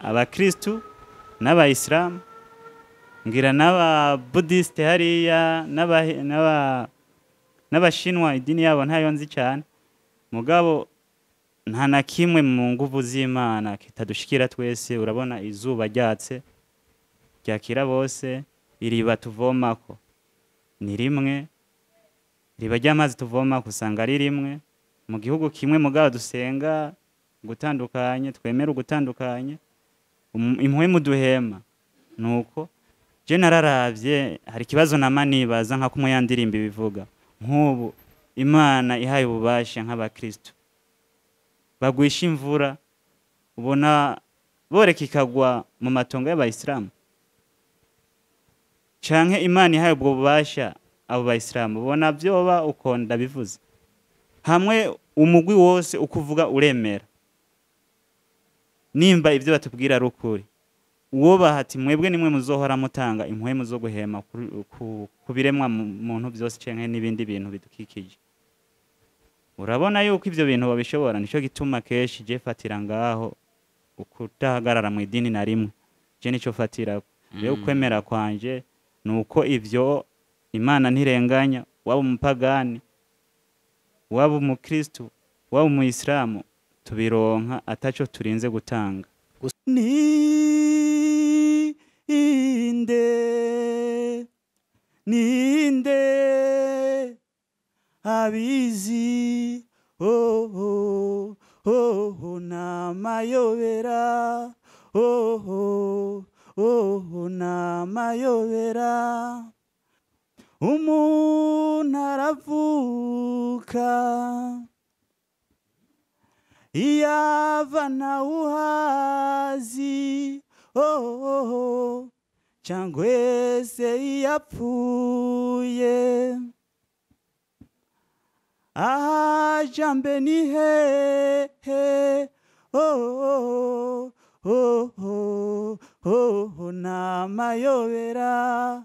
abakristu n'abayisilamu ngira n'aba Buddhiste hariya n'abashinwa idini yabo ntayo nzi cyane mugabo nta na kimwe mu nguvu z'Imana kitadushikira twese urabona izuba ryatse ryakira bose iriba tuvomako ni rimwe riba ry'amazi tuvoma kusanga ari rimwe mu gihugu kimwe mugabo dusenga gutandukanye twemera ugutandukanye impuhwe muduhema nuko je nararavye hari kibazo namanibaza nka kumwe yandirimba bivuga nk'ubu Imana ihaye ububasha nk'abakristo bagwisha imvura ubona boreka ikagwa mu matongo y'abayisilamu canke Imana ihaye ubwo bubasha abo bayisilamu ubona byoba ukonda bivuze hamwe umugwi wose ukuvuga uremera nimba ivyo batubwira rukuri uwo bahati mwebwe nimwe muzohora mutanga impwemu zo guhema kubiremwa muntu byose cenke n'ibindi bintu bidukikije urabona yuko ivyo bintu babishobora nico gituma keshi je fatira ngaho ukutahagarara mu idini na rimwe je nico fatira rero kwemera kwanje nuko ivyo Imana ntirenganya waba umupagani waba umukristo waba umuyisilamu tubironka ataco turinze gutanga ninde abizi namayobera namayobera umuntu aravuka iyava ntawuhazi cyangwa se yapfuye ajambe ni hehe namayobera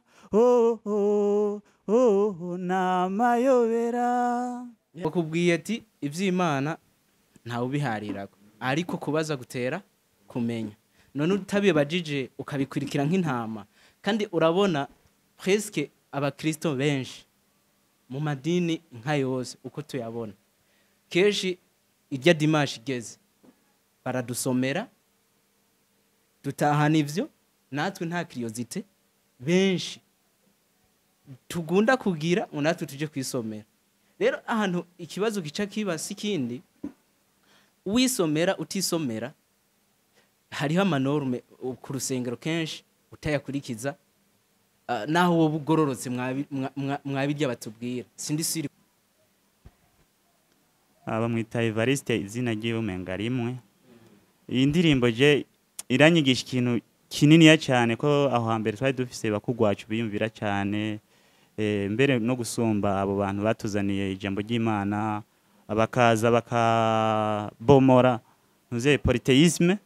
namayobera bakubwiye ati ivy'Imana ntawe ubiharirako ariko kubaza gutera kumenya none utabibajije ukabikurikira nk'intama kandi urabona presque abakristo benshi mu madini nka yose uko tuyabona keshi irya dimanche igeze baradusomera dutahana ivyo natwe nta curiosité benshi tugunda kugira ngo natwe tuje kwisomera rero ahantu ikibazo gica kiba sikindi wisomera utisomera hariho amanorme ku rusengero kenshi utayakurikiza naho wowe ugororotse mwabirya batubwira sindi siri abamwita Evariste izina ry'umenga rimwe iyi ndirimbo je iranyigisha ikintu kinini ya cyane ko aho hambere twari dufise bakugwacu biyumvira cyane mbere no gusumba abo bantu batuzaniye ijambo ry'Imana abakaza bakabomora ntuze polytheisme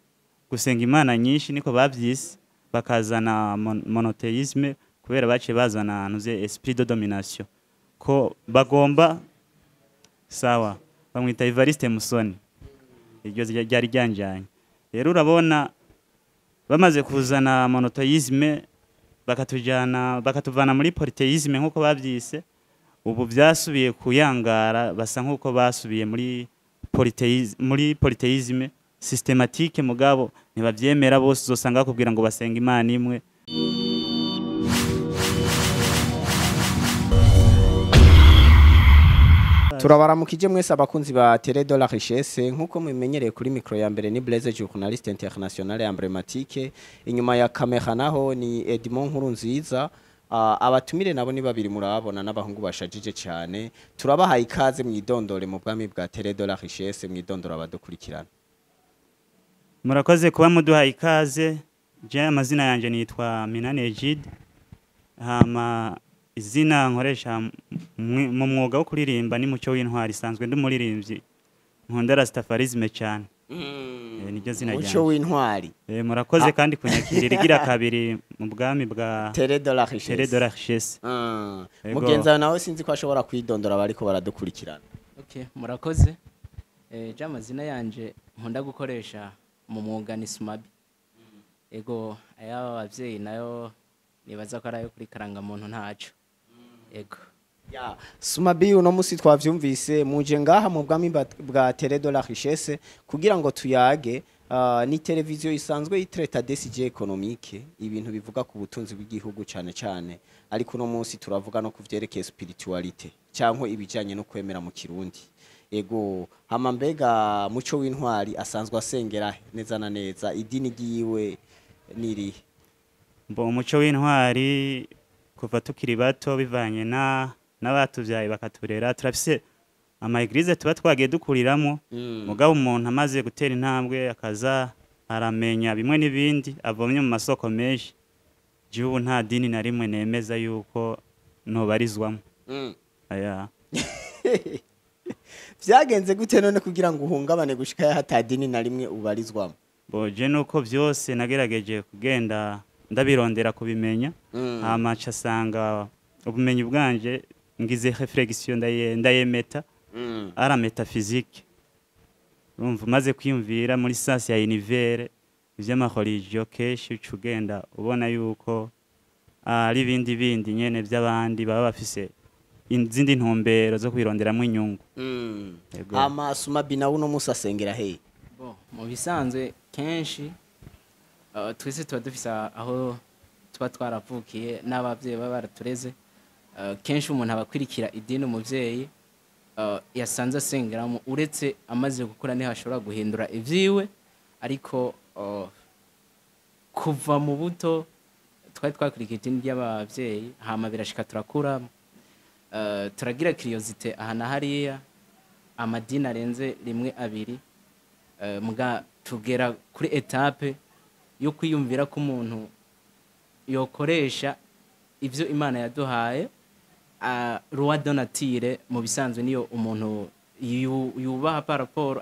gusenga Imana nyinshi niko bavyise bakazana monotheisme kubera bace bazana ntuze esprit de domination ko bagomba sawa bamwita Evariste Musoni iryo ryari ryanjanye rero urabona bamaze kuzana monotheisme bakatuvana muri polytheisme nkuko bavyise ubu byasubiye kuyangara basa nkuko basubiye muri polytheisme systematique mugabo ntibavyemera bose uzosanga bakubwira ngo basenga Imana imwe turabaramukije mwese abakunzi ba Télé de la Richesse nkuko mumenyereye kuri micro ya mbere ni Blaise journaliste international emblématique inyuma ya kamera naho ni Edmond Nkurunziza abatumire nabo ni babiri murabona n'abahungu bashajije cyane turabahaye ikaze mwidondore mu bwami bwa Télé de la Richesse mwidondora abadukurikirana murakoze kuba muduhaye ikaze je amazina yanje nitwa Minane Egide hama izina nkoresha mu mwuga wo kuririmba ni mucyo w'intwari sanzwe ndi muririmbyi nkunda Rastafarisme cyane niryo zina ryanjye mucyo w'intwari murakoze kandi kunyakirira igira kabiri mu bwami bwa Télé de la Richesse mugenza nawe sinzi ko ashobora kwidondora bariko baradukurikirana okay murakoze je amazina yanje nkunda gukoresha mu mwuga ni Sumabi ego ay'aba bavyeyi nayo nibaza ko ari ayo kuri karangamuntu ntaco ego Ya, Sumabi uno musi twavyumvise muje ngaha mu bwami bwa Télé de la Richesse kugira ngo tuyage ni televiziyo isanzwe yitreta DCG économique ibintu bivuga ku butunzi bw'igihugu cyane cyane ariko uno musi turavuga no kuvyerekeye spiritualité cyangwa ibijanye no kwemera mu Kirundi ego hama mbega muco w'intwari asanzwe asengera neza na neza idini giwe niri mbo umuco w'intwari kuva tukiri bato bivanye n'abatuvyaye bakaturera turafise ama eglise tuba twagiye dukuriramo mugabo umuntu amaze gutera intambwe akaza aramenya bimwe n'ibindi avomye mu masoko menshi jibu nta dini na rimwe nemeza yuko nobarizwamo aya vyagenze gute none kugira ngo uhungabane gushika hata dini na rimwe ubarizwamo boje nuko byose nagerageje kugenda ndabirondera kubimenya hama nsanga ubumenyi bwanje ngize réflexion ndayemeta ara metaphysique urumva maze kwiyumvira muri science ya univers ivy'amareligio keshi ucugenda ubona yuko ari bindi nyene by'abandi baba bafise izindi ntumbero zo kwironderamo inyungu hama Sumabi nawe uno musi asengera he bo mu bisanzwe kenshi twese tuba dufise aho tuba twaravukiye n'abavyeyi baba baratureze kenshi umuntu abakwirikira idini umuvyeyi yasanze asengeramo uretse amaze gukura niho ashobora guhindura ivyiwe ariko kuva mu buto twari twakwirikiye idini ry'abavyeyi hama birashika turakura turagira curiosité aha na hariya amadini arenze rimwe abiri muga tugera kuri etape yo kwiyumvira ko umuntu yokoresha ivyo Imana yaduhaye roi donatire mu bisanzwe niyo umuntu yubaha par rapport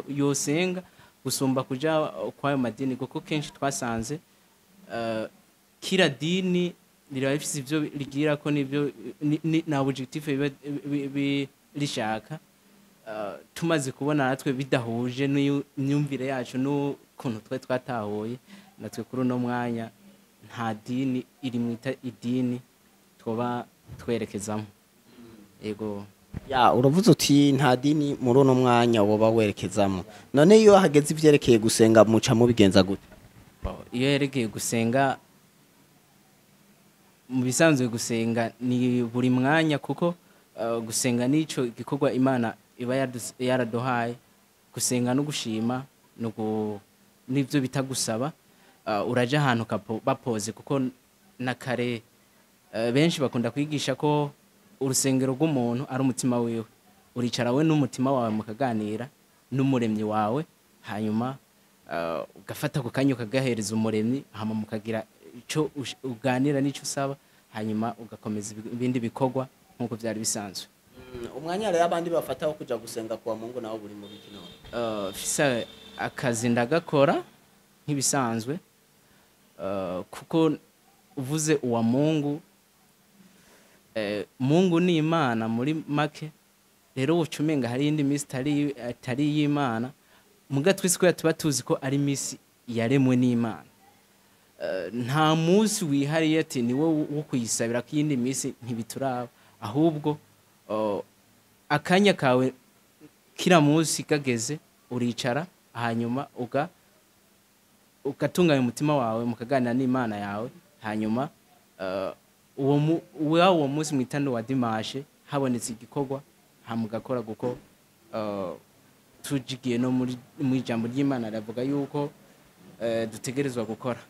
yosenga gusumba kuja kwayo madini kuko kenshi twasanze kira dini rira bifise ivyo rigira ko nivyo na objectif rishaka tumaze kubona natwe bidahuje n'imyumvire yacu n'ukuntu twatahuye natwe kuri uno mwanya nta dini iri mwita idini twoba twerekezamo ego ya uravuze uti nta dini muri uno mwanya woba werekezamo none iyo hageze ivyerekeye gusenga muca mu bigenza gute iyo yerekeye gusenga mu bisanzwe gusenga ni buri mwanya kuko gusenga nico gikorwa Imana iba yaraduhaye gusenga no gushima n'ivyo bitagusaba uraje ahantu bapoze kuko na kare benshi bakunda kwigisha ko urusengero rw'umuntu ari umutima wiwe uricara we n'umutima wawe mukaganira n'umuremyi wawe hanyuma ugafata ku kanya ukagahereza umuremyi hama mukagira ico uganira n'ico usaba hanyuma ugakomeza ibindi bikorwa nk'uko byari bisanzwe umwanya rero abandi bafataho kuja gusenga kwa Mungu nawo buri mu biki none fisa akazi ndagakora nk'ibisanzwe kuko uvuze uwa Mungu Mungu ni Imana muri make rero ucumenga hari indi misi atari y'Imana muga twese ko tuba tuzi ko ari misi yaremwe n'Imana nta munsi wihariye ati ni wowe wo kuyisabira ko iyindi misi ntibituraba ahubwo akanya kawe kira munsi kageze uricara hanyuma ugatunganya umutima wawe mukaganira n'Imana yawe hanyuma uwo munsi mwitando wa dimanche habonetse igikorwa hamugakora guko tujigiye no muri jambo ry'Imana ravuga yuko dutegerezwa gukora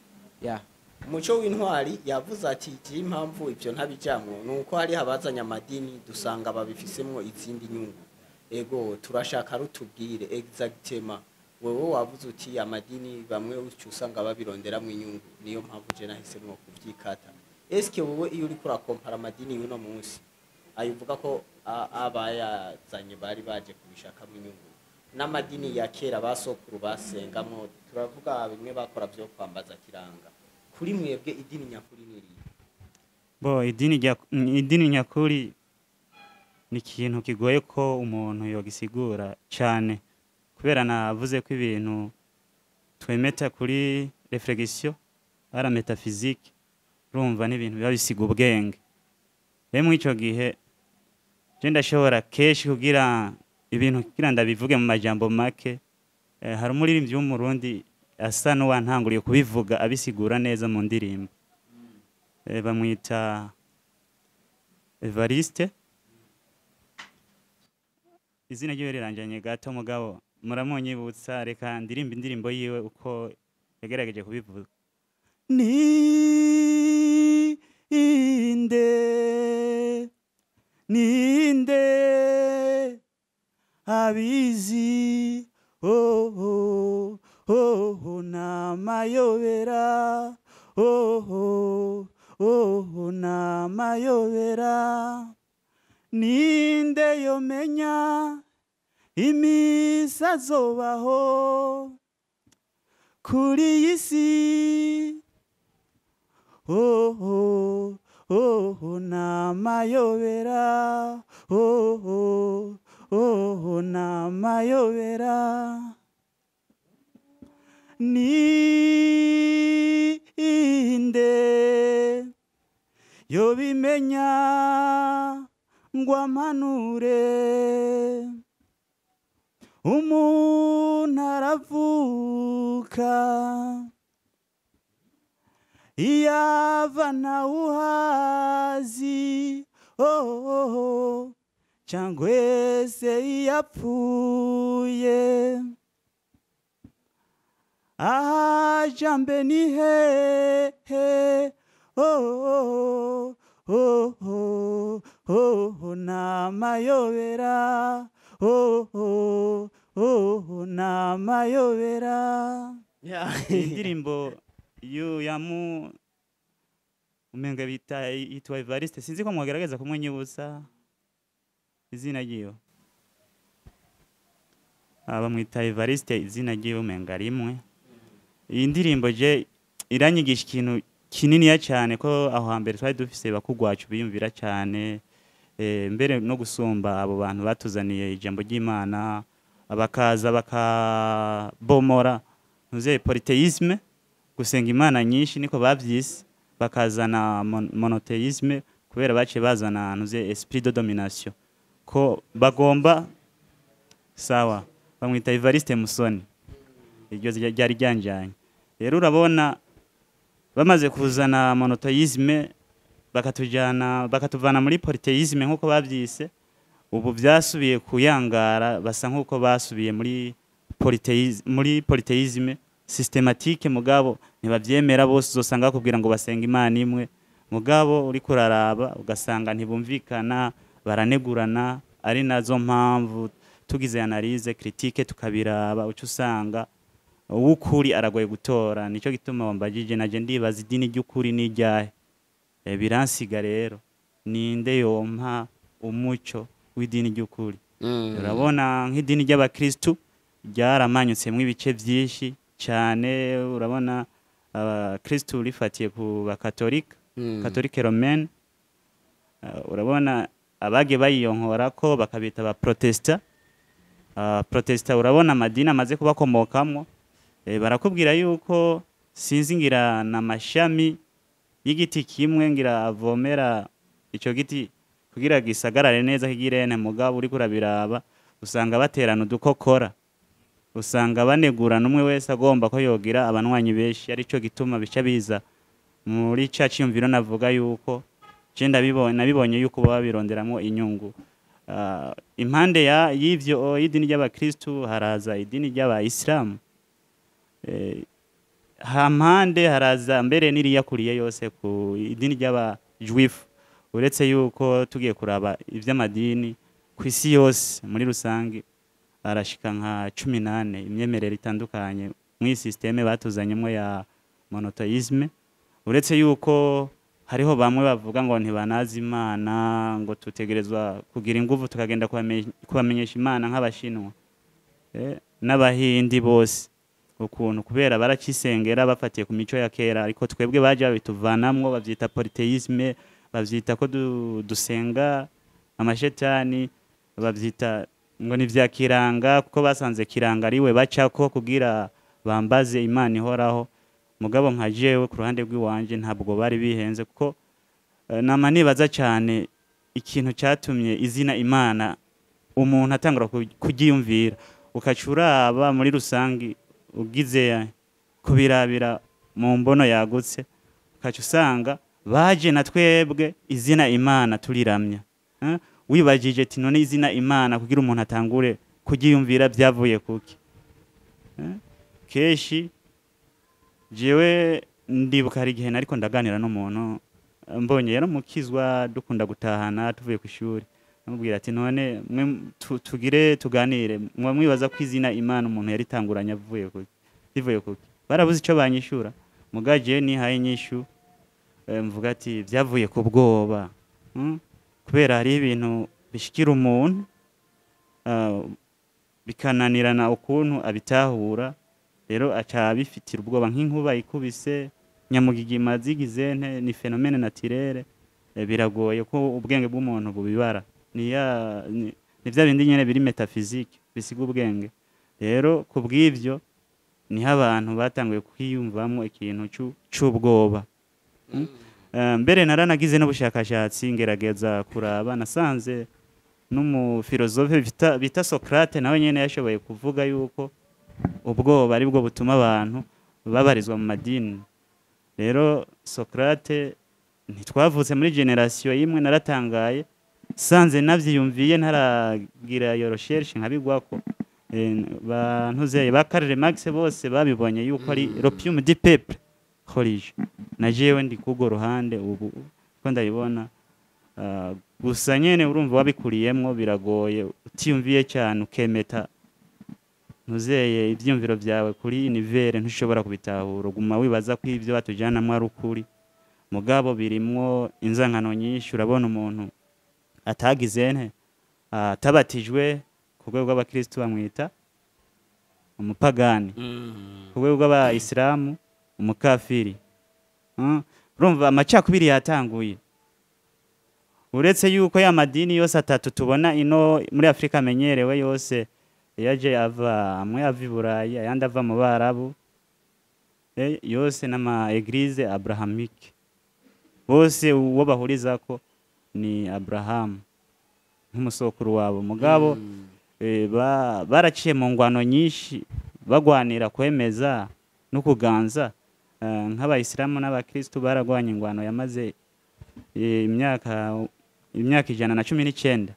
ya umuco w'intwari yavuze ati impamvu ivyo ntabijamwo nuko hari habazanya amadini dusanga babifisemwo izindi nyungu ego turashaka rutubwire exactement wewe wavuze uti amadini bamwe usanga babironderamwo inyungu niyo mpamvu je nahisemwo kuvyikata eske wowe iyo uri kurakompara amadini y'uno munsi ayuvuga ko abayazanye bari baje kubishakamwo inyungu n'amadini ya kera basokuru basengamwo turavuga bimwe bakora byo kwambaza kiranga kuri mwebwe idini nyakuri niri bo idini nyakuri ni ikintu kigoye ko umuntu yogisigura cyane kubera navuze ko ibintu twemeta kuri réflexion ara métaphysique urumva n'ibintu biba bisiga ubwenge rero muri ico gihe je ndashobora keshi kugira ibintu kugira ndabivuge mu majambo make hari umuririmbyi w'umurundi asa n'uwantanguriye kubivuga abisigura neza mu ndirimbo bamwita Evariste izina ryiwe riranjanye gato mugabo muramunyibutsa reka ndirimba indirimbo yiwe uko yagerageje kubivuga ninde abizi namayobera namayobera ninde yomenya imisi azobaho kuri iyi si namayobera namayobera ninde yobimenya ngo ampanure umuntu aravuka iyava ntawuhazi cyangwa se iyapfuye ahaja mbe ni hehe namayobera namayobera indirimbo yamu umenga bita yitwa Evariste sinzi ko mwagerageza kumwenyibutsa izina ryiwe bamwita Evariste izina ryiwe umenga rimwe iyi ndirimbo je iranyigisha ikintu kininiya cyane ko aho hambere twari dufise bakugwacu biyumvira cyane mbere no gusumba abo bantu batuzaniye ijambo ry'Imana abakaza bakabomora ntuze polythéisme gusenga imana nyinshi niko bavyise bakazana monothéisme kubera bace bazana ntuze esprit de domination ko bagomba sawa bamwita Evariste Musoni iryo ryari ryanjanye rero urabona bamaze kuzana monothéisme bakatuvana muri polythéisme nkuko bavyise ubu byasubiye kuyangara basa nkuko basubiye muri polythéisme systématique mugabo ntibavyemera bose uzosanga bakubwira ngo basenga imana imwe mugabo uri kuraraba ugasanga ntibumvikana baranegurana ari nazo mpamvu tugize analyse critique tukabiraba uco usanga uwukuri aragoye gutora nico gituma wambajije naje ndibaza idini ry'ukuri n'iryahe biransiga rero ninde yompa umuco w'idini ry'ukuri urabona nk'idini ry'abakristu ryaramanyutsemwo ibice byinshi cyane urabona abakristu rifatiye ku bakatolika katolike romaine urabona abage bayiyonkora ko bakabita ba protesta urabona amadini amaze kubakomokamwo barakubwira yuko sinzi ngira namashami y'igiti kimwe ngira avomera ico giti kugira gisagarare neza kigirene mugabo uri kurabiraba usanga baterana udukokora usanga banegurana umwe wese agomba ko yogira abanwanyi benshi arico gituma bica biza muri ca cyumviro navuga yuko je nabibonye yuko baba bironderamwo inyungu impande y'ivyo idini ry'abakristu haraza idini ry'abayisilamu hampande haraza mbere n'iriyakuriye yose ku idini ry'abajuifu uretse yuko tugiye kuraba ivy'amadini ku isi yose muri rusange arashika nka 18 imyemerere itandukanye muri systeme batuzanyemo ya monothéisme uretse yuko hariho bamwe bavuga ngo ntibanazi imana ngo tutegerezwa kugira ingufu tukagenda kubamenyesha imana nk'abashinwa n'abahindi bose ukuntu kubera baracisengera bafatiye ku mico ya kera ariko twebwe baje babituvanamwo bavyita polythéisme bavyita ko dusenga amashetani bavyita ngo ni vya kiranga kuko basanze kiranga ariwe bacako kugira bambaze imana ihoraho mugabo nka jewe ku ruhande rw'iwanje ntabwo bari bihenze kuko nama nibaza cyane ikintu cyatumye izina Imana umuntu atangura kugiyumvira ukacuraba muri rusangi ugize kubirabira mu mbono yagutse ukaca usanga baje na twebwe izina Imana turiramya wibajije ati none izina Imana kugira umuntu atangure kugiyumvira byavuye kuki keshi jewe ndibuka hari igihe nariko ndaganira n'umuntu mbonye yaramukizwa dukunda gutahana tuvuye ku ishuri namubwira ati none mwe tugire tuganire mwibaza ko izina Imana umuntu yaritanguranye bivuye kuki barabuze ico banyishura mugaje nihaye nyishu mvuga ati byavuye ku bwoba kubera hari ibintu bishikira umuntu bikananirana ukuntu abitahura rero aca bifitira ubwoba nk'inkuba ikubise nyamugigima zigize ni phénomène naturel biragoye ko ubwenge bw'umuntu bubibara ni bya bindi nyene biri metaphysique bisiga ubwenge rero kubw'ivyo niho abantu batanguye kwiyumvamo ikintu c'ubwoba mbere naranagize n'ubushakashatsi ngerageza kuraba nasanze n'umufilozofe bita Socrate nawe nyene yashoboye kuvuga yuko ubwoba ari bwo butuma abantu babarizwa mu madini rero Socrate ntitwavutse muri generation imwe naratangaye sanze navyiyumviye ntaragira iyo recherche nkabigwako bantuzeye ba Karl Marx bose babibonye yuko ari l'opium du peuple religieux na jewe ndi kugo ruhande ubu ko ndabibona gusa nyene urumva wabikuriyemwo biragoye utiyumviye cyane ukemeta ntuzeye ivyumviro byawe kuri univers ntushobora kubitahura guma wibaza ko ivyo batujanamwe ari ukuri mugabo birimwo inzankano nyinshi urabona umuntu atagize atabatijwe ku rwego rw'abakristo bamwita umupagani ku rwego rw'abayisilamu umukafiri urumva amacakubiri yatanguye uretse yuko ya madini yose atatu tubona ino muri Afrika amenyerewe yose yaje ava amwe ava i Burayi ayandi ava mu Barabu yose n'ama eglise abrahamique bose uwo bahurizako ni Abraham nk'umusokuru wabo mugabo baraciye mu ngwano nyinshi bagwanira kwemeza no kuganza nk'abayisilamu n'abakristo baragwanye ingwano yamaze imyaka 119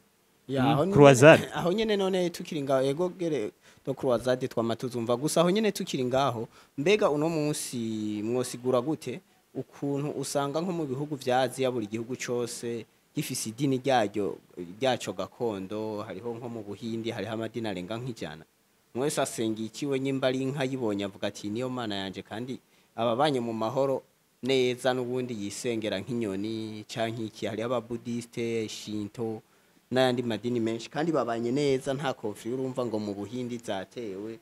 croisade aho nyene none tukiri ngaho ego gere do croisade twamatuzumva gusa aho nyene tukiri ngaho mbega uno munsi mwosigura gute ukuntu usanga nko mu bihugu vya Aziya buri gihugu cyose gifise idini ryaco gakondo hariho nko mu Buhindi hariho amadini arenga nk'ijana mwese asenga ikiwe nyimba ari inka yibonye avuga ati niyo mana yanje kandi ababanye mu mahoro neza n'ubundi yisengera nk'inyoni canke iki hari ababuddhiste Shinto n'ayandi madini menshi kandi babanye neza nta konfli urumva ngo mu Buhindi zatewe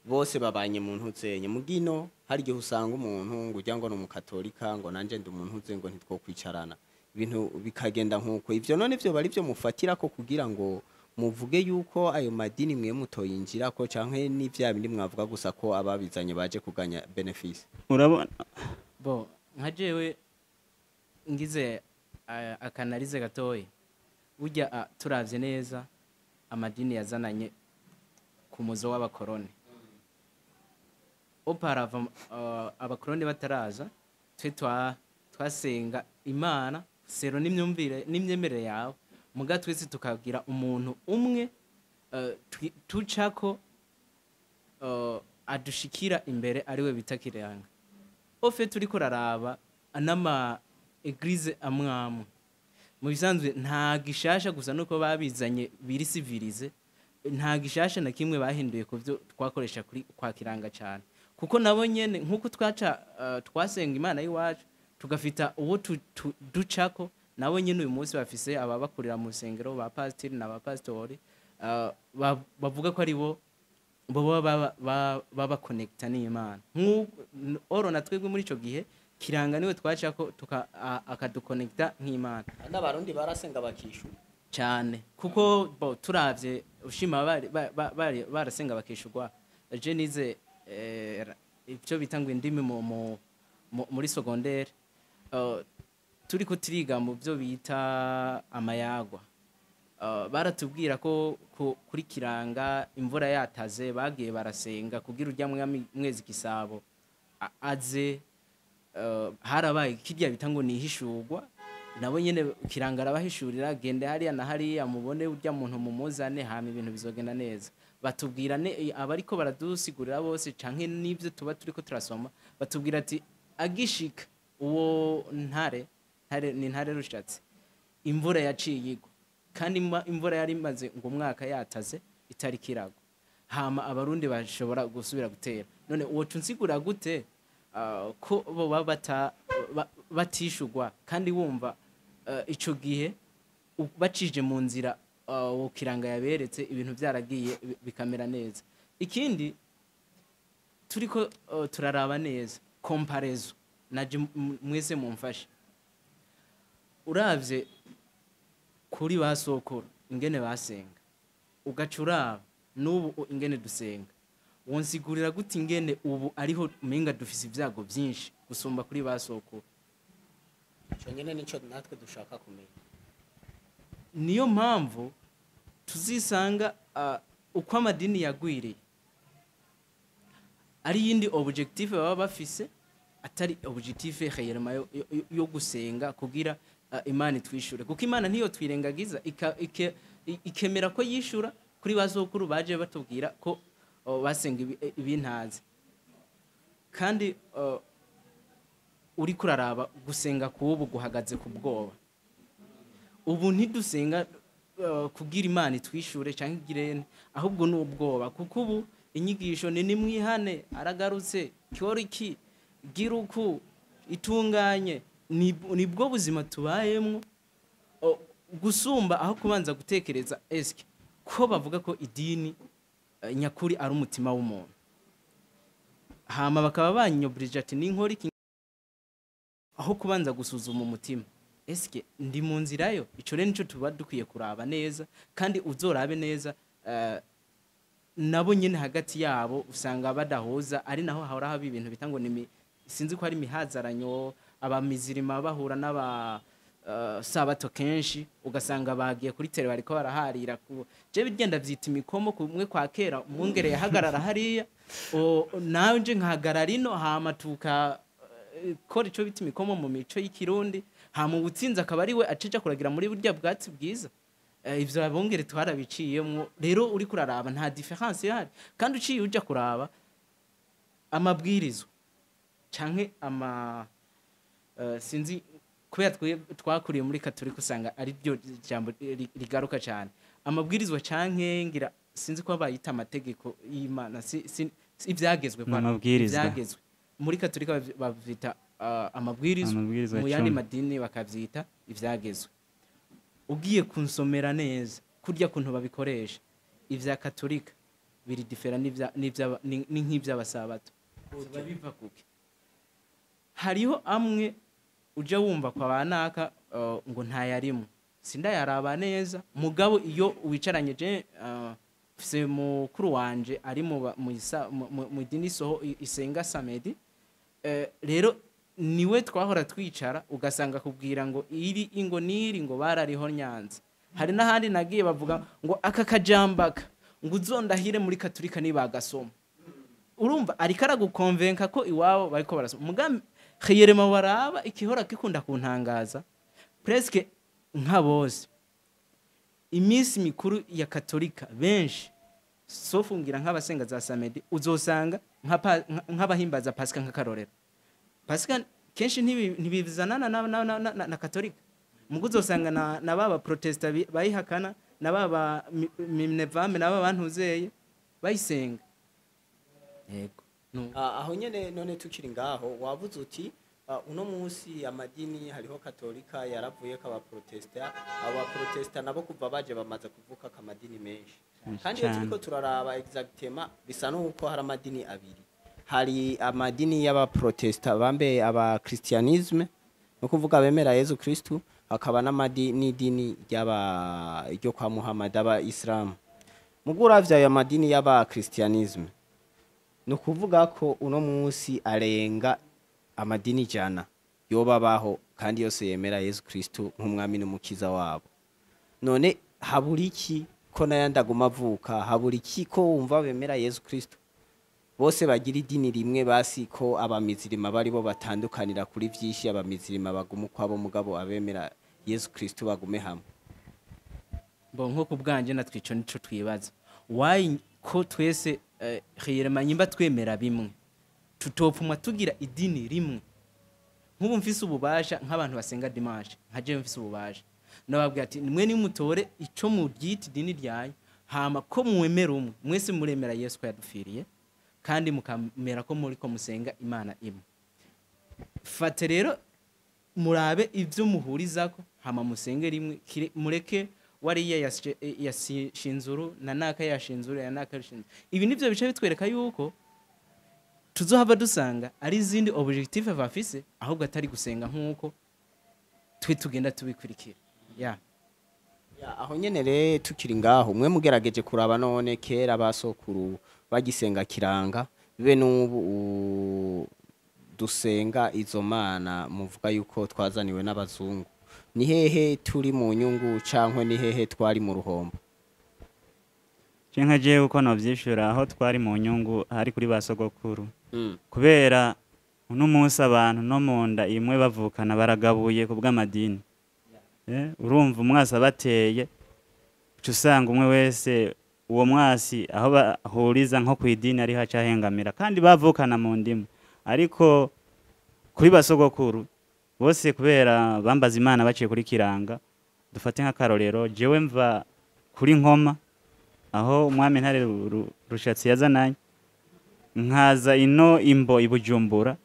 bose babanye mu ntuzenye mugino hari gihe usanga umuntu ngo ujya ngo no mu katolika ngo nanje ndi umuntu uze ngo ntitwokwicarana ibintu bikagenda nkuko ivyo none byo bari byo mufatira ko kugira ngo muvuge yuko ayo madini mwe mutoyinjira ko canke n'ivya bindi mwavuga gusa ko ababizanye baje kuganya benefits urabona bo nkajewe ngize akanalize gatoyi burya turavye neza amadini yazananye ku muzo w'abakoroni oparava abakoroni bataraza twe twasenga Imana sero n'imyumvire n'imyemerere yawe muga twese tukagira umuntu umwe tucako adushikira imbere ariwe bitakiranga ofe turi kuraraba anama eglise amwamu mu bisanzwe nta gishasha gusa nuko babizanye biri civilize nta gishasha na kimwe bahinduye ku byo twakoresha kuri kwa kiranga cyane kuko nabo nyene nkuko twasenga Imana yiwacu tugafita uwo ducako nabo nyene uyu munsi bafise ababakurira mu sengero ba pastor na ba pastori bavuga ko ari bo baba connecta n'Imana oro na twebwe muri ico gihe kiranga niwe twacako akaduconnecta nk'Imana n'abarundi barasenga bakishu cyane kuko turavye ushima barasenga bakishurwa je nize ibyo bita ngo indimi muri secondaire turiko turiga mu byo bita amayagwa baratubwira ko kuri kiranga imvura yataze bagiye barasenga kugira urya mwezi kisabo aze harabaye kirya bita ngo nihishurwa nabo nyene kiranga arabahishurira gende hariya na hariya mubone urya muntu mumuzane hama ibintu bizogenda neza batubwira abariko baradusigurira bose canke n'ivyo tuba turiko turasoma batubwira ati agishika uwo ntare ni ntare rushatse imvura yaciye igwa kandi imvura yari imaze ngo umwaka yataze itari kiragwa hama abarundi bashobora gusubira gutera none uwo tunsigura gute ko bo batishugwa kandi wumva ico gihe bacije mu nzira ukiranga yaberetse ibintu byaragiye bikamera neza ikindi turiko turaraba neza comparaison naje mwese mumfashe uravye kuri basokoro ingene basenga ugacuraba n'ubu ingene dusenga wonsigurira gute ingene ubu ariho menga dufise ibyago byinshi gusumba kuri basokoro ico nyene nico natwe dushaka kumenya niyo mpamvu tuzisanga uko amadini yagwiriye ari yindi objectif baba bafise atari objectif réellement yo gusenga kugira imana itwishure kuko imana ntiyo twirengagiza ikemera ko yishura kuri bazokuru baje batubwira ko basenga ibintazi kandi uri kuraraba gusenga kubu guhagaze ku bwoba ubu ntidusenga kugira imana itwishure cyangwa igirene ahubwo n'ubwoba kuko ubu inyigisho ni nimwihane aragarutse cyoriki giruku itunganye nibwo buzima tubayemwo gusumba aho kubanza gutekereza eske ko bavuga ko idini nyakuri ari umutima w'umuntu hama bakaba banyobrije ati n'inkora iki aho kubanza gusuzuma umutima eske ndi mu nzira yo ico rero nico tuba dukwiye kuraba neza kandi uzorabe neza nabo nyene hagati yabo usanga badahoza ari naho hahora haba ibintu bitangwa ni sinzi ko ari mihazaranyo abamizirima bahura n'aba sabato kenshi ugasanga bagiye kuri tele bariko baraharira je bigenda vyita imikomo kumwe kwa kera umwungere yahagarara hariya nawe nje nkahagarara ino hama tuka kora ico bita imikomo mu mico y'ikirundi hama ubutsinzi akaba ari we acija kuragira muri burya bwatsi bwiza ivyo abongere twarabiciyemwo rero uri kuraraba nta difference yari kandi uciye uja kuraba amabwirizwa canke sinzi kubera twakuriye muri katolika usanga ari byo jambo rigaruka cyane amabwirizwa canke ngira sinzi ko bayita amategeko y'Imana ivyagezwe ivyagezwe muri katolika bavita amabwirizwa mu yandi madini bakavyita ivyagezwe ugiye kunsomera neza kurya kuntu babikoresha ivya katolika biri different nk'ivy'abasabato biva kuki hariho amwe uja wumva kwa banaka ngo ntayarimo sindayaraba neza mugabo iyo wicaranye je fise mukuru wanje ari mu dini soho isenga samedi rero niwe twahora twicara ugasanga kubwira ngo iri ingo niri ngo barariho Nyanza hari n'ahandi nagiye bavuga ngo aka kajambaka ngo uzondahire muri katolika nibagasoma urumva ariko aragukonvenka ko iwabo bariko barasoma mugambi khiyerema waraba ikihora kikunda kuntangaza presque nka bose imisi mikuru ya katolika benshi sofungira nk'abasenga za samedi uzosanga nk'abahimbaza Pasika nk'akarorero Pasika kenshi ntibivizanana na katolika mugo uzosanga na baba protesta bayihakana na baba minevame na baba bantuzeye bayisenga yego aho nyene none tukiri ngaho wavuze uti uno munsi amadini hariho katolika yaravuye kaba protesta nabo kuva baje bamaze kuvuka kamadini menshi kandi iyo turiko turaraba exactement bisa nuko hari amadini abiri hari amadini y'abaprotesta bambe aba christianisme no kuvuga bemera Yesu Kristo akaba n'idini ryo kwa Muhammad aba Islam muguravya ayo madini y'aba christianisme ni ukuvuga ko uno munsi arenga amadini ijana yoba abaho kandi yose yemera Yesu Kristo nk'umwami n'umukiza wabo. None habura iki ko n'ayandi aguma avuka, habura iki ko wumva bemera Yesu Kristo bose bagira idini rimwe, basi ko abamizirima bari bo batandukanira kuri vyinshi, abamizirima baguma ukwabo mugabo abemera Yesu Kristo bagume hamwe? Bo nko kubwanje natwe ico nico twibaza, why ko twese khiyerema nyimba twemera bimwe tutopfumwa tugira idini rimwe. Nk'ubu mfise ububasha nk'abantu basenga dimanche, nkaje mfise ububasha nababwira ati nimwe nimutore ico muryita idini ryanyu, hama ko mwemera umwe mwese muremera Yesu ko yadufiriye kandi mukamera ko muri ko musenga Imana imwe. Fate rero murabe ivyo muhurizako hama musenge rimwe, mureke wariya yashinzuru na naka yashinzuru ya naka yashinzuru. Ibi nivyo bice bitwereka yuko tuzohava dusanga ari izindi objective bafise ahubwo atari gusenga nk'uko twe tugenda tubikurikira. Ya aho nyene re tukiri ngaho, mwe mugerageje kuraba none kera basokuru bagisenga kiranga, bibe n'ubu dusenga izo mana muvuga yuko twazaniwe n'abazungu, ni hehe turi mu nyungu cankwe ni hehe twari mu ruhombo? Cenka jewe uko novyishura aho twari mu nyungu hari kuri basogokuru. Kubera uno munsi abantu no munda imwe bavukana baragabuye kubw'amadini. Urumva umwasi abateye usanga umwe wese uwo mwasi aho bahuriza nko kwidini ari haca hengamira kandi bavukana mu ndimu. Ariko kuri basogokuru bose kubera bambaza Imana baciye kuri kiranga, dufate nk'akarorero jewe mva kuri Nkoma aho umwami Ntare Rushatsi yazananye, nkaza ino imbo ibujumbura,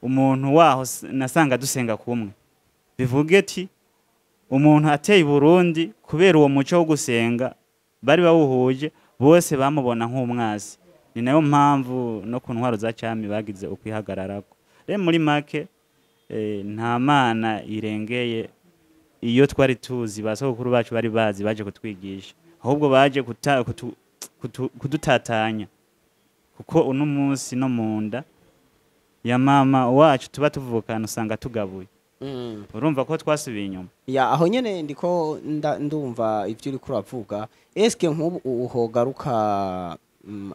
umuntu waho nasanga dusenga kumwe. Bivuge ati umuntu ateye Burundi kubera uwo muco wo gusenga bari bawuhuje, bose bamubona nk'umwasi. Ni nayo mpamvu no ku ntwaro za cyami bagize ukwihagararako. Rero muri make nta mana irengeye iyo twari tuzi basogokuru bacu bari bazi baje kutwigisha, ahubwo baje kudutatanya, kuko uno munsi no munda ya mama wacu tuba tuvukana usanga tugabuye. Urumva ko twasubiye inyuma. Ya aho nyene ndiko ndumva ivyo uri kuravuga, eske nk'ubu uhogaruka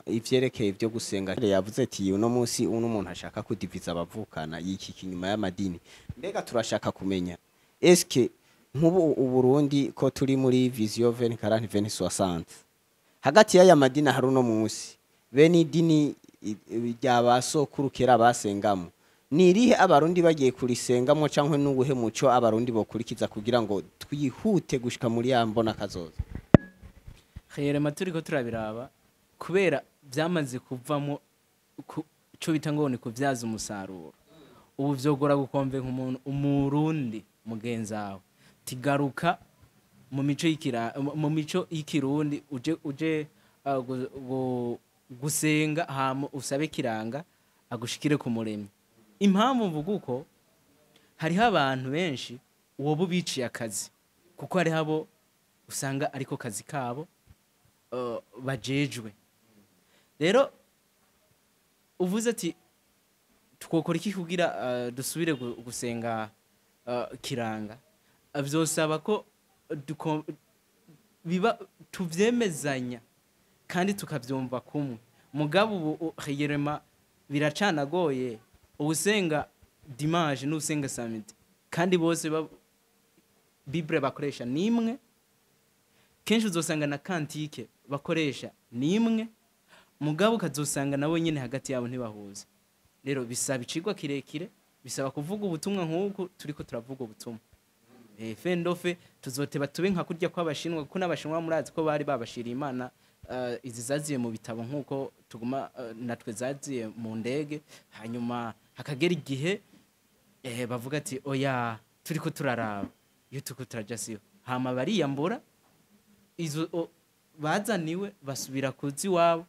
ivyerekeye byo gusenga yavuze ati uno munsi umuntu ashaka kudiviza abavukana yikika inyuma y'amadini. Mbega turashaka kumenya eske nk'ubu Burundi ko turi muri vision 2040-2060 hagati y'aya madini hari uno munsi bene idini ry'abasokuru kera basengamo, ni irihe abarundi bagiye kurisengamo cankwe n'ubuhe muco abarundi bokurikiza kugira ngo twihute gushika muri ya mbona kazoza? khiyerema turiko turabiraba kubera byamaze kuvamo cyo bita ngo ni kuvyaza umusaruro. Ubu vyogora gukomve nk'umuntu umurundi mugenzawe tigaruka mu mico y'ikirundi uje gusenga hama usabe kiranga agushikire ku muremyi. Impamvu mvuga uko hariho abantu benshi uwo bubiciye akazi, kuko hari habo usanga ariko kazi kabo bajejwe. Rero uvuze ati twokora iki kugira dusubire gusenga kiranga, vyosaba ko biba tuvyemezanya kandi tukavyumva kumwe. Mugabo ubu khiyerema biracanagoye ubusenga dimanche n'usenga samedi kandi bose Bible bakoresha nimwe, kenshi uzosanga na kantike bakoresha nimwe, mugabo ukazosanga nabo nyene hagati yabo ntibahuza. Rero bisaba icigwa kirekire, bisaba kuvuga ubutumwa nk'uko turiko turavuga ubutumwa. Fendofe tuzoteba tube nka kurya kw'abashinwa, kuko n'abashinwa murazi ko bari babashiriye Imana izi zaziye mu bitabo nk'uko tuguma natwe zaziye mu ndege, hanyuma hakagera igihe bavuga ati oya turiko turaraba iyo turiko turaja siho, hama bariyambura izo bazaniwe basubira kuzi wabo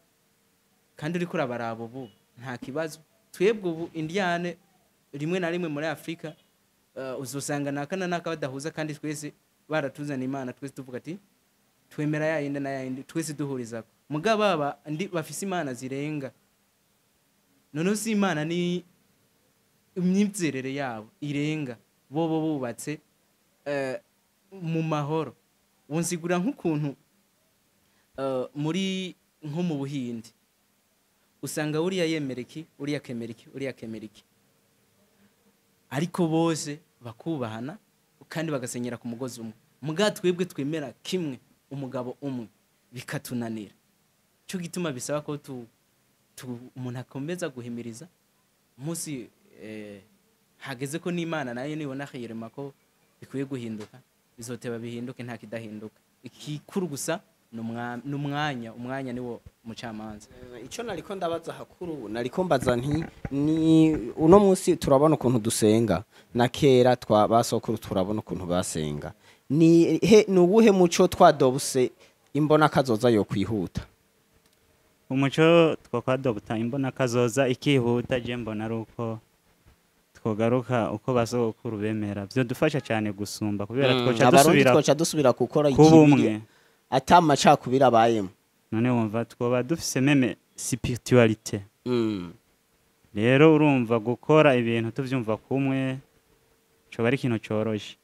kandi uriko urabaraba ubu nta kibazo. Twebwe ubu indiane rimwe na rimwe muri Afrika uzosanga naka badahuza kandi twese baratuzana Imana, twese tuvuga ati twemera yayindi na yayindi twese duhurizako. Mugabo aba bafise Imana zirenga noneho si imana ni imyizerere yabo irenga bobo bubatse mu mahoro. Wonsigura nk'ukuntu muri nko mu Buhindi usanga uriya yemereki uriya kemeriki uriya kemeriki ariko bose bakubahana kandi bagasenyera ku mugozi umwe. Muga twebwe twemera kimwe umugabo umwe bikatunanira. Cyo gituma bisaba ko umuntu akomeza guhimiriza musi hageze ko n'Imana nayo nibona khayirema ko bikwiye guhinduka bizoteba bihinduke nta kidahinduka. Ikikuru gusa umwanya niwo mucamanza. Ico nariko ndabaza hakuru nariko mbaza nti ni uno munsi turabona ukuntu dusenga na kera twabasokuru turabona ukuntu basenga ni ubuhe muco twadobuse imbona kazoza yo kwihuta. Umuco twakwadobta imbona kazoza ikihuta je mbona ruko twogaruka uko basokuru bemera byo dufasha cyane gusumba kubera twoca dusubira gukora ikibiri atama cakubira abayemo. None wumva twoba dufise meme spiritualité. Rero urumva gukora ibintu tuvyumva kumwe cyo bari kintu cyoroshe.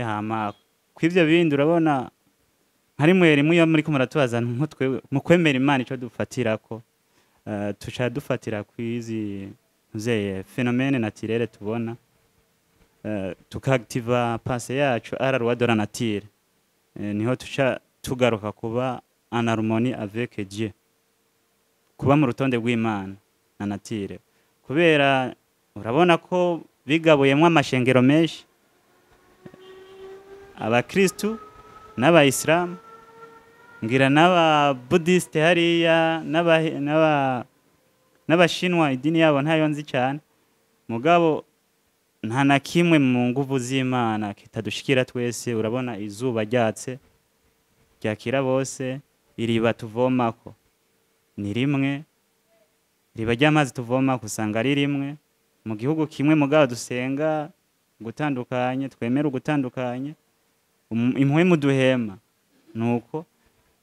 Hama kwivyo bindi urabona hari rimwe yo muri kumuratubaza nk'utwe mu kwemera Imana ico dufatirako tuca dufatira kwizi zeye phénomène naturel tubona tukactiva passé yacu à la loi de la nature. Niho tuca tugaruka kuba en harmonie avec Dieu, kuba mu rutonde rw'Imana na nature. Kubera urabona ko bigabuyemwe amashengero menshi, abakristu n'abayisilamu ngira n'aba buddhiste hariya n'abashinwa idini yabo ntayo nzi cyane, mugabo nta na kimwe mu nguvu z'Imana kitadushikira twese. Urabona izuba ryatse ryakira bose, iriba tuvomako ni rimwe, iriba ry'amazi tuvomako usanga ari rimwe mu gihugu kimwe, mugabo dusenga gutandukanye, twemera ugutandukanye, impuhwe muduhema. Nuko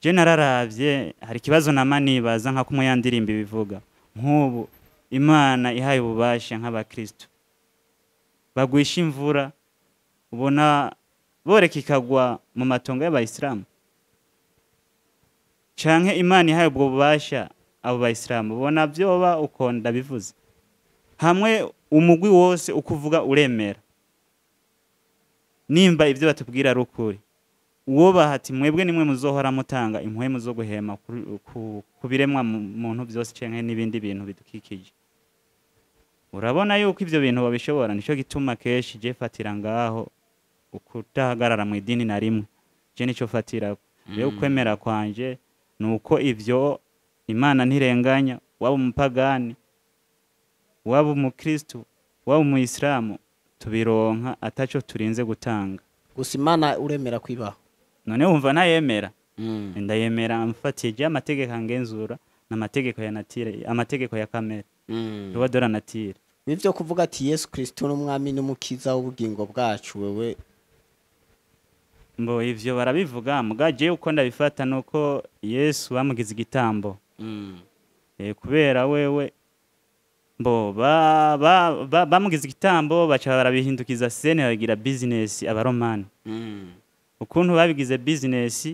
je nararavye hari ikibazo namanibaza nka kumwe yandirimba bivuga nk'ubu Imana ihaye ububasha nk'abakristo bagwisha imvura ubona boreka ikagwa mu matongo y'abayisilamu, canke Imana ihaye ubwo bubasha abo bayisilamu ubona byoba uko ndabivuze hamwe umugwi wose ukuvuga uremera nimba ibyo batubwira rukuri uwo bahati mwebwe nimwe muzohora mutanga impuhwe muzo guhema kubiremwa muntu byose canke n'ibindi bintu bidukikije. Urabona yuko ivyo bintu babishobora, nico gituma keshi je fatira ngaho ukutahagarara mu idini na rimwe. Je nico fatira rero kwemera kwanje nuko ivyo Imana ntirenganya, waba umupagani waba umukristo waba umuyisilamu tubironka ataco turinze gutanga. Gusa Imana uremera kwibaho. None wumva ntayemera? Ndayemera mfatiye je amategeko angenzura n'amategeko ya natire, amategeko ya kamere. Loi de la nature. Bivyo kuvuga ati Yesu Kristo n'umwami n'umukiza w'ubugingo bwacu wewe mbo ivyo barabivuga mugaje uko ndabifata nuko Yesu bamugize igitambo. Kubera wewe mbo bamugize igitambo baca barabihindukiza sene bagira business abaromani. Ukuntu babigize business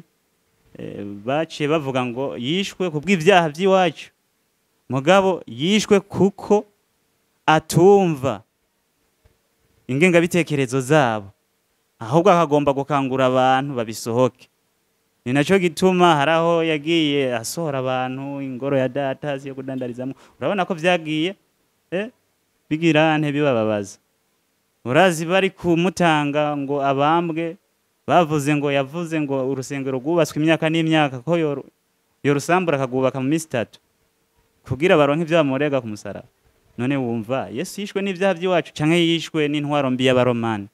baciye bavuga ngo yishwe kubw'ivyaha by'iwacu, mugabo yishwe kuko atumva ingenga bitekerezo zabo, ahubwo akagomba gukangura abantu babisohoke. Ni naco gituma haraho yagiye asohora abantu ingoro ya data yo kudandarizamo. Urabona ko vyagiye bigira bibababaza. Urazi bari kumutanga ngo abambwe bavuze ngo yavuze ngo urusengero rwubatswe imyaka n'imyaka ko yo rusambura akagubaka mu minsi 3 kugira baronke ivyo bamurega ku musaraba. None wumva Yesu yishwe n'ivyaha by'iwacu canke yishwe n'intwaro mbi y'abaromani?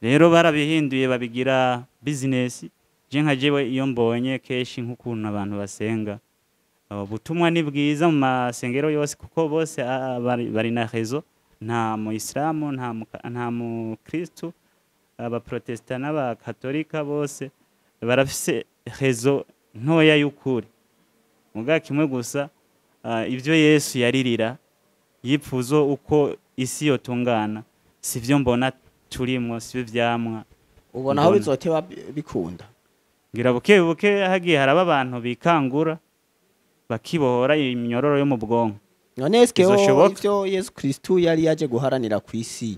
Rero barabihinduye babigira business. Je nka jewe iyo mbonye keshi nk'ukuntu abantu basenga ubutumwa ni bwiza mu masengero yose kuko bose bari na rezo, nta mu Islamu nta mu Kristo, aba Protestant n'aba Katolika bose barafise rezo ntoya y'ukuri. Muga kimwe gusa ibyo Yesu yaririra yipfuzo uko isi yotungana sivyo mbona turimo sivyo vyamwa ubona aho mbona. bizoteba bikunda ngira buke buke hagiye haraba abantu bikangura bakibohora imyororo yo mu bwonko none eske Bizoshoboka. ivyo Yesu Kristo yari yaje guharanira ku isi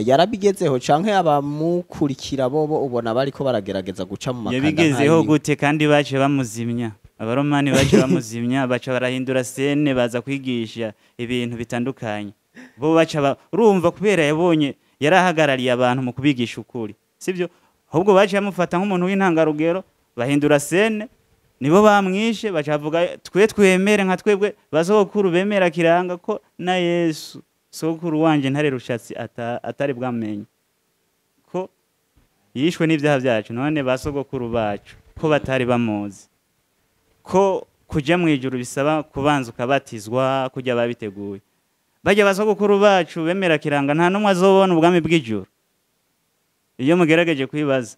yarabigezeho canke abamukurikira bobo ubona bariko baragerageza guca mu makanda yabigezeho gute kandi baje bamuzimya abaromani baje bamuzimya baca barahindura sene baza kwigisha ibintu bitandukanye bo baca urumva kubera yabonye yarahagarariye abantu mu kubigisha ukuri sivyo ahubwo baje bamufata nk'umuntu w'intangarugero bahindura sene nibo bamwishe baca bavuga twe twemere nka twebwe bazokuru bemera kiranga ko na Yesu sokuru wanje ntare rushatsi atari bwamenye ko yishwe n'ivyaha byacu none basogokuru bacu ko batari bamuzi ko kuja mu ijuru bisaba kubanza ukabatizwa kujya babiteguye bajya basogokuru bacu bemera kiranga nta numwe azobona ubwami bw'ijuru iyo mugerageje kwibaza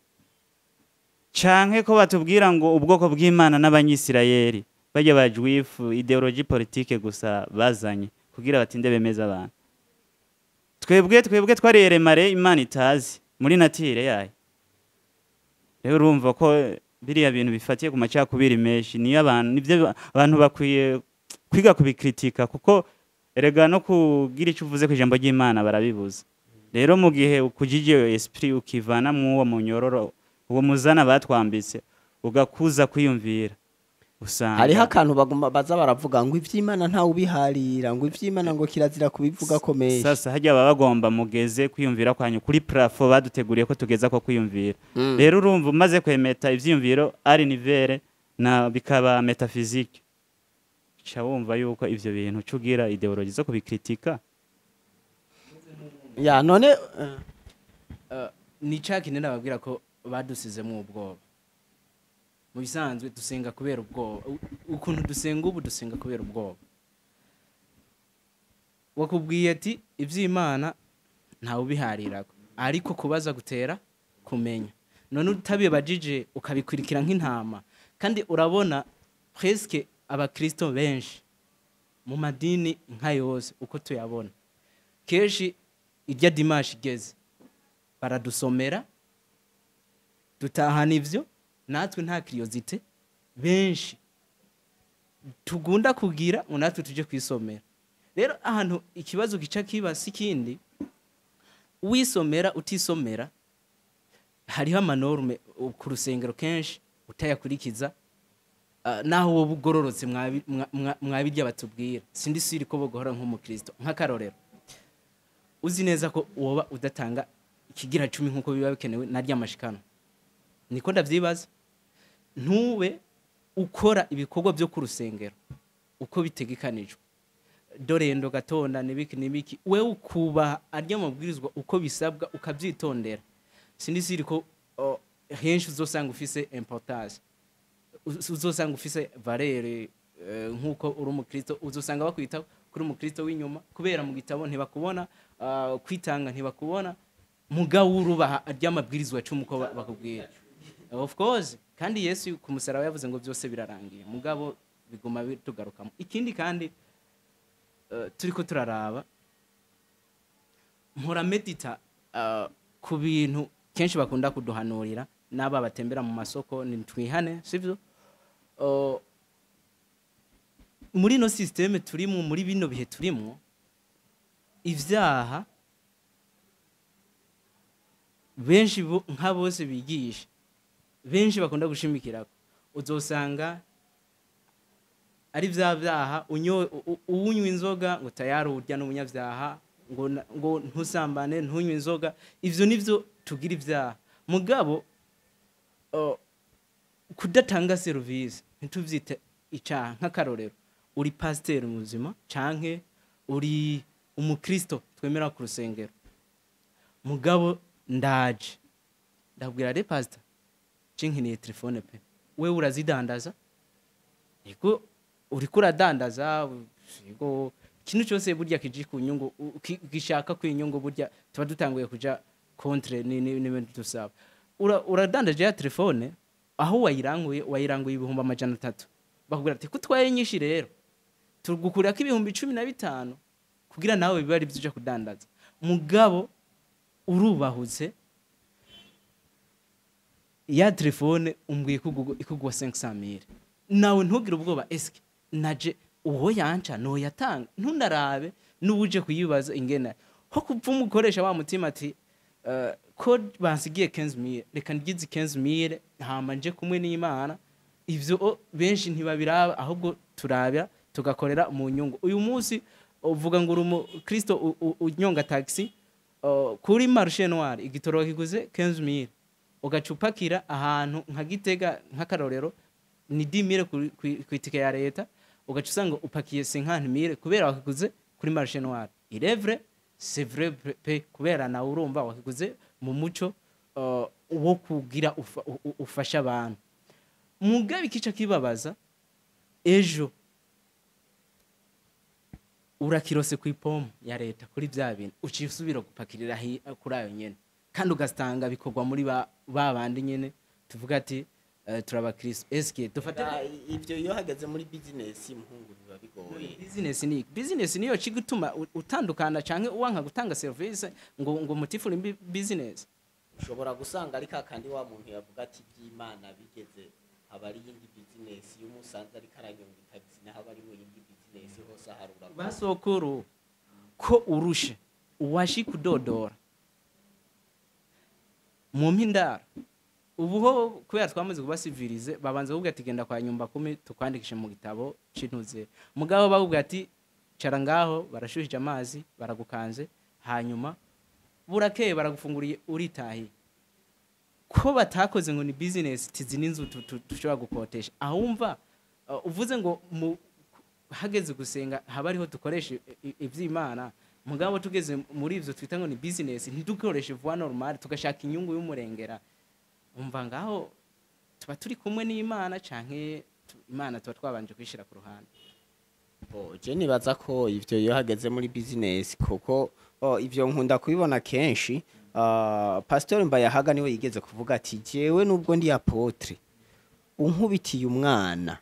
canke ko batubwira ngo ubwoko bw'Imana n'abanyisirayeli bajya bajwifu ideologie politique gusa bazanye kugira batinde bemeza abantu twebwe twareremare Imana itazi muri natire yayo rero urumva ko biriya bintu bifatiye ku macakubiri menshi niyo nivyo abantu bakwiye kwiga kubikritika kuko erega no kugira icyo uvuze ku ijambo ry'Imana barabibuza rero mu gihe ukujije esprit ukivana mu uwo munyororo uwo muzana batwambitse ugakuza kwiyumvira usanga hariho akantu baguma baza baravuga ngo ivy'Imana ntawe ubiharira ngo ivy'Imana ngo kirazira kubivuga ko menshi sasa hajya baba bagomba mugeze kwiyumvira kwanyu kuri plafo baduteguriye ko tugeza ko kwiyumvira rero urumva umaze kwemeta ivyiyumviro ari nivere na bikaba metaphysique cha wumva yuko ivyo bintu cugira ideologie zo kubikritika ya none ni cya kintu nababwira ko badusizemo ubwoba mu bisanzwe dusenga kubera ubwoba ukuntu dusenga ubu dusenga kubera ubwoba wakubwiye ati iby'Imana ntawe ubiharira ariko kubaza gutera kumenya none utabibajije ukabikurikira nk'intama kandi urabona presque abakristo benshi mu madini nka yose uko tuyabona kenshi irya dimanche igeze baradusomera dutahana ivyo natwe nta curiosité benshi tugunda kugira ngo natwe tuje kwisomera rero ahantu ikibazo gica kiba sikindi wisomera utisomera hariho amanorme ku rusengero kenshi utayakurikiza naho wowe ugororotse mwabirya batubwira sindi siri ko bogohora nk'umukristo nk'akarorero uzi neza ko woba udatanga ikigira 10 nkuko biba bikenewe narya mashikano niko ndavyibaza ntube ukora ibikorwa byo ku rusengero uko bitegekanijwe dorendo gatonda nibiki wewe ukuba arya mabwirizwa uko bisabwa ukabyitondera sindi siri ko henshi uzosanga ufise importance uzosanga ufise valeur nkuko uri umukristo uzosanga bakwita kuri umukristo w'inyuma kubera mu gitabo ntibakubona kwitanga ntibakubona mugabo urubaha arya mabwirizwa cy'umuko bakubwira of course kandi Yesu ku musaraba yavuze ngo byose birarangiye mugabo biguma bitugarukamo ikindi kandi turiko turaraba mpora medita ku bintu kenshi bakunda kuduhanurira n'aba batembera mu masoko ni twihane sivyo muri no systeme turimo muri bino bihe turimo ivyaha benshi nka bose bigisha benshi bakunda gushimikira uzosanga ari vyaha unywa inzoga ngo tayari urya n'umunyavyaha ngo ntusambane ntunywe inzoga ivyo nivyo tugira ivyaha mugabo kudatanga service ntituvyite icaha nk'akarorero uri pasteur muzima canke uri umukristo twemera ku rusengero mugabo ndaje ndabwira re pastor cinkiniye telefone pe we urazidandaza yego uri kuradandaza yego kintu cyose burya kiji ku nyungu gishaka ku inyungu burya tuba dutanguye kuja contre n'ibintu dusaba uradandaje ya telefone aho wayiranguye ibihumbi 300 bakubwira ati kutwaye nyinshi rero tugukurira ko ibihumbi 15 kugira nawe biba ari byo kudandaza mugabo urubahutse ya telefone umbwiye ikugwa 500,000 nawe ntugire ubwoba eske naje uwo yanca no yatanga ntunarabe n'ubuje kuyibaza ingena ho kupfuma ukoresha wa mutima ati ko bansigiye 15,000 reka ngize 15,000 hama nje kumwe n'Imana ivyo benshi ntibabiraba ahubwo turabya tugakorera mu nyungu uyu munsi uvuga ngo urumo Kristo unyonga taxi kuri marché noir igitoro kiguze 15,000 ugacupakira ahantu nka Gitega nk'akarorero ni 10,000 ku itike ya leta ugaca usanga upakiye 50,000 kubera wakiguze kuri marché noir irevre c'est vrai pe kubera na urumva wakiguze mu muco wo kugira ufasha abantu mugabe kica kibabaza ejo urakirose ku ipomo ya leta kuri bya bintu uciye usubira gupakirira kuri ayo nyene kandi ugasanga bikorwa muri babandi nyene tuvuga ati turabakristo eske dufata ivyo iyo hageze muri business muhungu biba bigoye business niyo cigutuma utandukana canke uwanka gutanga service ngo mutifura business ushobora gusanga ari kakandi wa muntu yavuga ati by'Imana bigeze abari yindi business y'umusanza ari karanyonga taxi naho abari mu yindi business hose harura basokuru ko urushe uwashi kudodora mu mpindara ubuho kubera twamaze kubasivirize babanza kuvuga ati genda kwa nyumba 10 tukwandikishe mu gitabo cintuze mugabo bavuga ati cara ngaho barashuhije amazi baragukanze hanyuma burakeye baragufunguriye uritahi ko batakoze ngo ni business tizi n'inzu tushobora gukotesha ahumva uvuze ngo hageze gusenga habariho dukoresha ivy'Imana mugabo tugeze muri ivyo twita ngo ni business ntidukoreshe voie normale tugashaka inyungu y'umurengera umva ngaho tuba turi kumwe n'Imana canke Imana tuba twabanje kwishira ku ruhande je nibaza ko ivyo iyo hageze muri business koko ivyo nkunda kubibona kenshi Pastor Mbayahaga niwe yigeze kuvuga ati jewe nubwo ndi apotre unkubitiye umwana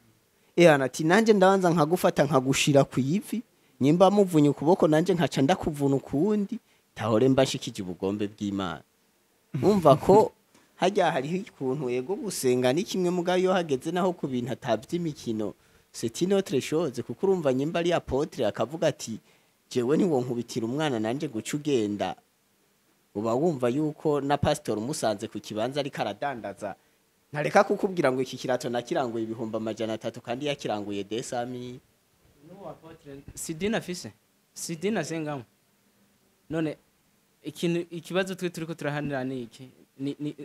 ati nanje ndabanza nkagufata nkagushira ku ivi nyimba muvunye ukuboko nanje nkaca ndakuvuna ukundi tahore mbashikije ubugombe bw'Imana umva ko hajya hariho ikuntu yego gusenga ni kimwe mugabo iyo hageze naho ku bintu atavy'imikino c'est une autre chose kuko urumva nyimba ari apotre akavuga ati jewe ni wo nkubitira umwana nanje guca ugenda uba wumva yuko na pastor umusanze ku kibanza ari karadandaza ntareka kukubwira ngo iki kirato nakiranguye ibihumbi 300 kandi yakiranguye 200,000 no apotre sidina fise sidina sengamo none ikibazo twe turiko turahanira ni iki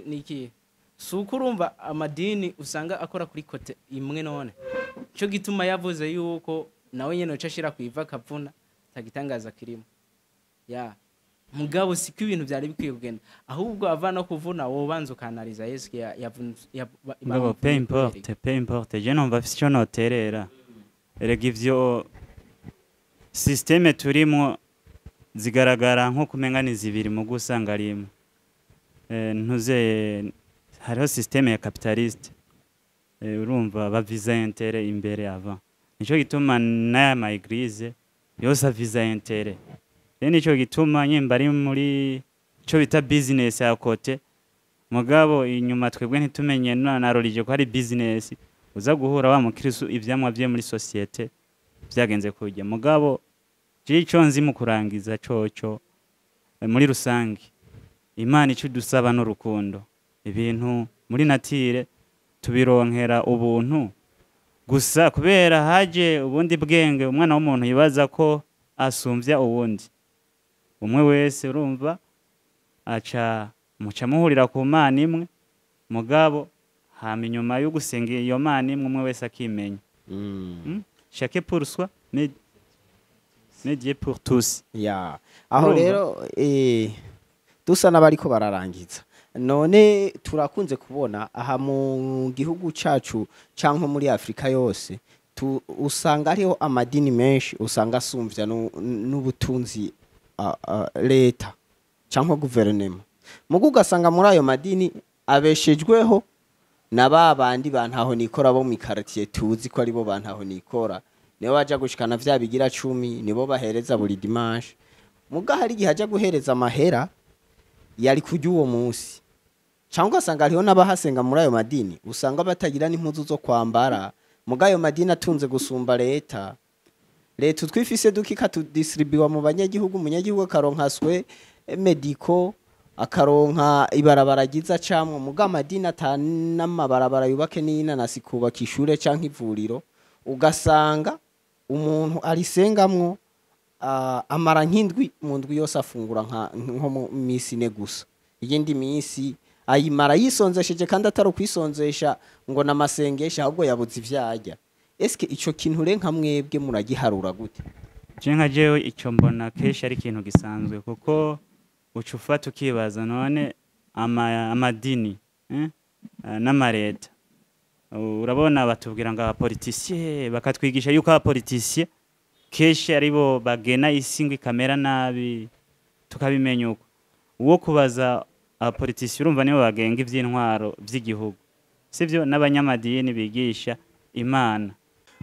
ni iki suko urumva amadini usanga akora kuri kote imwe none cyo gituma yavuze yuko nawe nyene cashira kwiva kavuna tagitangaza kirimo ya mugabo siko ibintu byari bikwiye kugenda ahubwo avana kuvuna wo banza ukanaliza yeske ngabo peu importe je numva fisyo noterera erega ivyo systeme turimo zigaragara nko kumengana zibiri mu gusanga rimwe ntuze hariho systeme ya capitaliste urumva ba visa intere imbere ava nico gituma na ma église yose visa intere nico gituma nyimba ari muri cyo bita business ya kote mugabo inyuma twebwe ntitumenye narorije ko ari business uza guhura wa mukristo ivyamwa bye muri societe byagenze kujya mugabo jico nzi mu kurangiza coco muri rusangi Imana ico dusaba n'urukundo ibintu muri natire tubironkera ubuntu gusa kubera haje ubundi bwenge umwana w'umuntu yibaza ko asumvya ubundi umwe wese urumva aca muca muhurira ku Mana imwe mugabo hama inyuma yo gusenga iyo Mana imwe umwe wese akimenya chacun pour soi mais Dieu pour tous ya aho rero dusa n'abariko bararangiza none turakunze kubona aha mu gihugu cacu canke muri Afrika yose usanga hariho amadini menshi usanga asumvya n'ubutunzi leta canke guverinoma mugo ugasanga muri ayo madini abeshejweho na babandi bantaho nikora bo mu quartier tuzi ko ari bo bantaho nikora nibo baja gushikana vya bigira 10 nibo bahereza buri dimanche muga hari igihe aja guhereza amahera yari kurya uwo munsi cyangwa usanga hariho n'abahasenga muri ayo madini usanga batagira n'impuzu zo kwambara muga ayo madini atunze gusumba leta twifise dukika tudistribuwa mu banyagihugu umunyagihugu akaronkaswe mediko akaronka ibarabara ryiza camwe muga amadini atanamabarabara yubake n'inanasi kubaka ishure canke ivuriro ugasanga umuntu arisengamwo amara nk'indwi mu ndwi yose afungura nko mu misi ine gusa iyindi misi ayimara yisonzesheje kandi atari kwisonzesha ngo namasengesha ahubwo yabuze ivyarya eske ico kintu renka mwebwe muragiharura gute je nka jewe ico mbona kenshi ari ikintu gisanzwe kuko ucufata ukibaza none amadini n'amareta urabona batubwira ngo abapolitisiye bakatwigisha yuko abapolitisiye kenshi aribo bagena isi ngo ikamera nabi tukabimenya uko uwo kubaza abapolitisiye urumva nibo bagenga ivy'intwaro vy'igihugu sivyo n'abanyamadini bigisha imana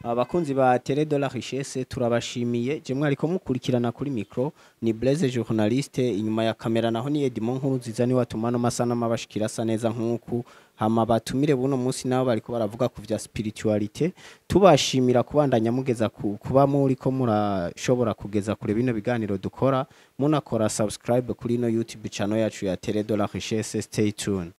abakunzi ba Télé de la Richesse turabashimiye je mwariko mukurikirana kuri micro ni Blaise journaliste inyuma ya kamera naho ni Edmond Nkuruziza ni watumano masana mabashikira sa neza nkuku hama batumire buno munsi nabo bariko baravuga ku vya spiritualité tubashimira kubandanya mugeza kuba muri ko murashobora kugeza kure bino biganiro dukora munakora subscribe kuri no YouTube channel yacu ya Télé de la Richesse stay tuned